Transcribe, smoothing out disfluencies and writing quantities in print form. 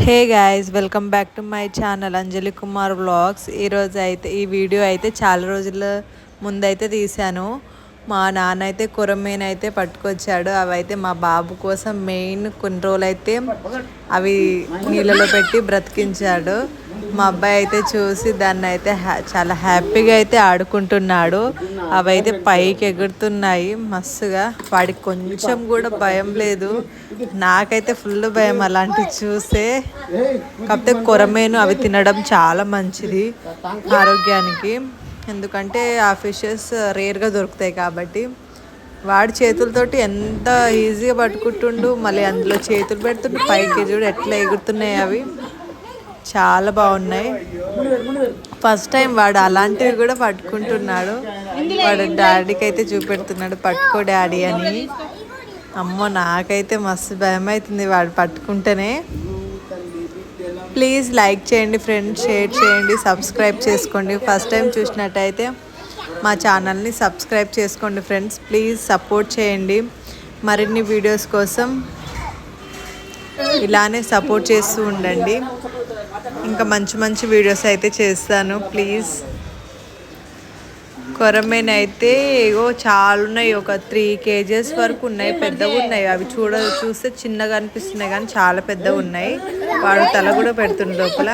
Hey guys, welcome back to my channel Anjali Kumar vlogs. ఈ video అయితే చాలా రోజుల ముందైతే తీశాను. మా నాన్న అయితే కొరమేను అయితే పట్టుకొచ్చాడు. అవైతే మా బాబు కోసం మెయిన్ కొన్ని రోజులు అయితే అవి నీళ్ళలో పెట్టి బ్రతికించాడు. మా అబ్బాయి అయితే చూసి దాన్ని అయితే చాలా హ్యాపీగా అయితే ఆడుకుంటున్నాడు. అవైతే పైకి ఎగురుతున్నాయి మస్తుగా. వాడికి కొంచెం కూడా భయం లేదు. నాకైతే ఫుల్ భయం అలాంటివి చూస్తే. కాకపోతే కొరమేను అవి తినడం చాలా మంచిది ఆరోగ్యానికి. ఎందుకంటే ఆ ఫిషెస్ రేర్గా దొరుకుతాయి కాబట్టి. వాడి చేతులతోటి ఎంత ఈజీగా పట్టుకుంటుండు. మళ్ళీ అందులో చేతులు పెడుతుండు, పైకి చూడు ఎట్లా ఎగురుతున్నాయి అవి. చాలా బాగున్నాయి. ఫస్ట్ టైం వాడు అలాంటివి కూడా పట్టుకుంటున్నాడు. వాడు డాడీకి అయితే చూపెడుతున్నాడు, పట్టుకో డాడీ అని. అమ్మో, నాకైతే మస్తు భయం అవుతుంది వాడు పట్టుకుంటేనే. ప్లీజ్ లైక్ చేయండి ఫ్రెండ్స్, షేర్ చేయండి, సబ్స్క్రైబ్ చేసుకోండి. ఫస్ట్ టైం చూసినట్టయితే మా ఛానల్ని సబ్స్క్రైబ్ చేసుకోండి ఫ్రెండ్స్. ప్లీజ్ సపోర్ట్ చేయండి. మరిన్ని వీడియోస్ కోసం ఇలానే సపోర్ట్ చేస్తూ ఉండండి. ఇంకా మంచి మంచి వీడియోస్ అయితే చేస్తాను. ప్లీజ్. కొరమేను అయితే ఏగో చాలా ఉన్నాయి. ఒక 3 kgs వరకు ఉన్నాయి. పెద్దగా ఉన్నాయి అవి. చూస్తే చిన్నగా అనిపిస్తున్నాయి కానీ చాలా పెద్దగా ఉన్నాయి. వాడు తల కూడా పెడుతుంది లోపల.